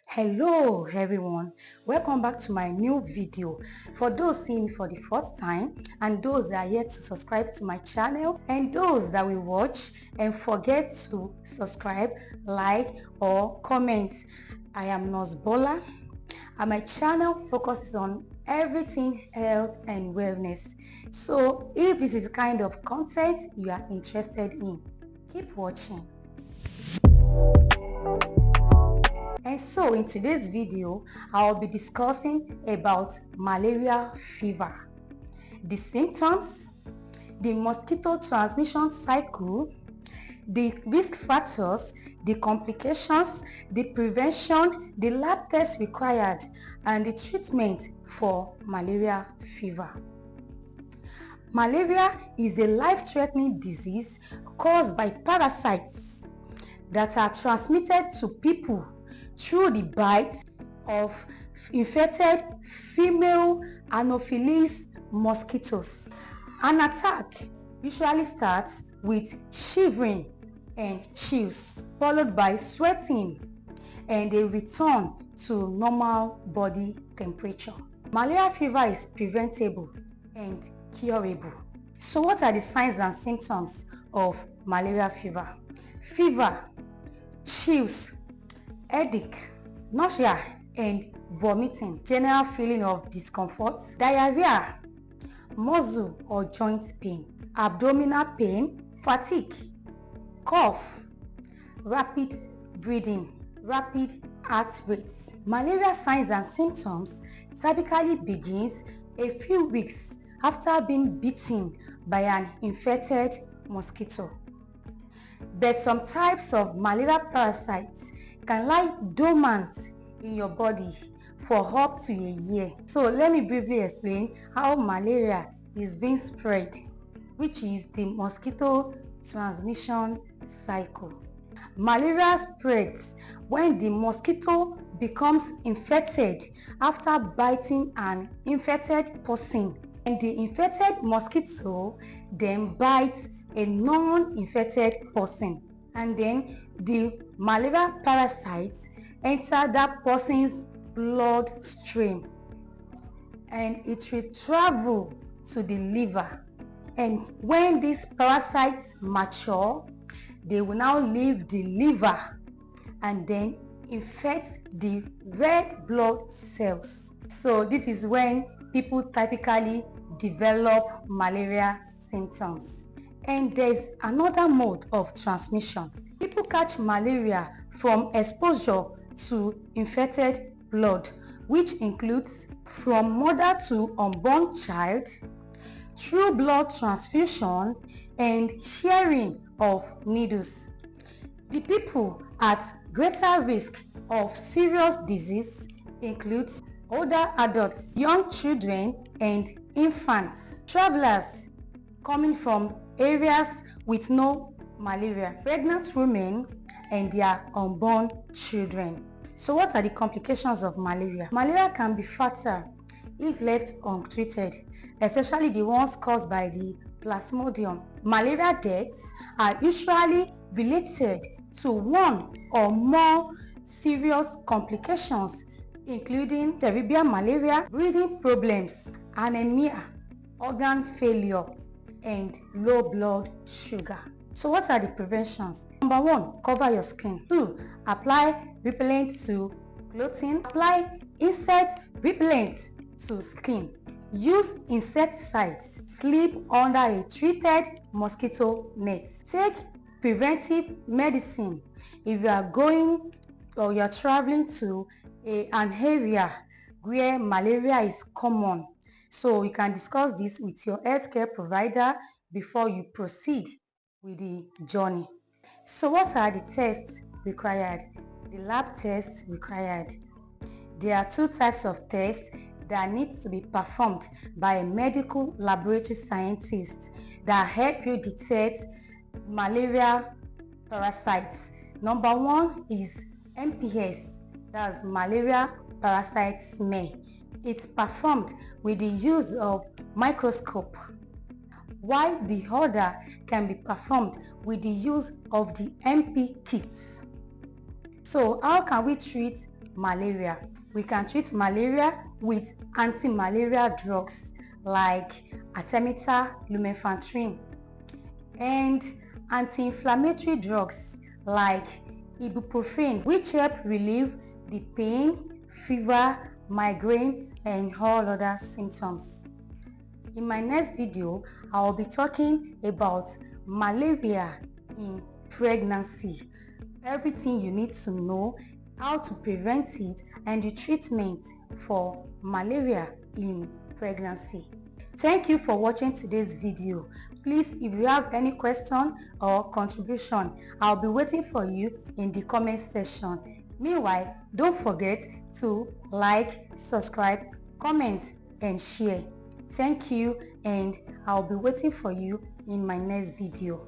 Hello everyone, welcome back to my new video. For those seeing me for the first time and those that are yet to subscribe to my channel and those that will watch and forget to subscribe, like or comment, I am Nurse Bola and my channel focuses on everything health and wellness. So if this is the kind of content you are interested in, keep watching. And so in today's video, I'll be discussing about malaria fever, the symptoms, the mosquito transmission cycle, the risk factors, the complications, the prevention, the lab tests required, and the treatment for malaria fever. Malaria is a life-threatening disease caused by parasites that are transmitted to people through the bite of infected female Anopheles mosquitoes. An attack usually starts with shivering and chills, followed by sweating and a return to normal body temperature. Malaria fever is preventable and curable. So what are the signs and symptoms of malaria fever? Fever, chills, headache, nausea and vomiting, general feeling of discomfort, diarrhea, muscle or joint pain, abdominal pain, fatigue, cough, rapid breathing, rapid heart rates. Malaria signs and symptoms typically begins a few weeks after being bitten by an infected mosquito. But some types of malaria parasites can lie dormant in your body for up to a year. So let me briefly explain how malaria is being spread, which is the mosquito transmission cycle. Malaria spreads when the mosquito becomes infected after biting an infected person, and the infected mosquito then bites a non-infected person, and then the malaria parasites enter that person's bloodstream and it will travel to the liver, and when these parasites mature, they will now leave the liver and then infect the red blood cells. So this is when people typically develop malaria symptoms. And there's another mode of transmission. People catch malaria from exposure to infected blood, which includes from mother to unborn child, through blood transfusion and sharing of needles. The people at greater risk of serious disease includes older adults, young children and infants, travelers coming from areas with no malaria, pregnant women and their unborn children. So what are the complications of malaria? Malaria can be fatal if left untreated, especially the ones caused by the Plasmodium. Malaria deaths are usually related to one or more serious complications, including cerebral malaria, breathing problems, anemia, organ failure, and low blood sugar. So what are the preventions? Number 1, cover your skin. 2, apply repellent to clothing. Apply insect repellent to skin. Use insecticides. Sleep under a treated mosquito net. Take preventive medicine if you are going or you are traveling to an area where malaria is common. So you can discuss this with your healthcare provider before you proceed with the journey. So what are the tests required? The lab tests required. There are 2 types of tests that needs to be performed by a medical laboratory scientist that help you detect malaria parasites. Number 1 is MPS, that's malaria parasite smell. It's performed with the use of microscope, while the other can be performed with the use of the MP kits. So how can we treat malaria. We can treat malaria with anti-malaria drugs like artemether, lumefantrine, and anti-inflammatory drugs like ibuprofen, which help relieve the pain, fever, migraine, and all other symptoms. In my next video, I will be talking about malaria in pregnancy, everything you need to know, how to prevent it, and the treatment for malaria in pregnancy. Thank you for watching today's video. Please, if you have any question or contribution, I'll be waiting for you in the comment section. Meanwhile, don't forget to like, subscribe, comment, and share. Thank you, and I'll be waiting for you in my next video.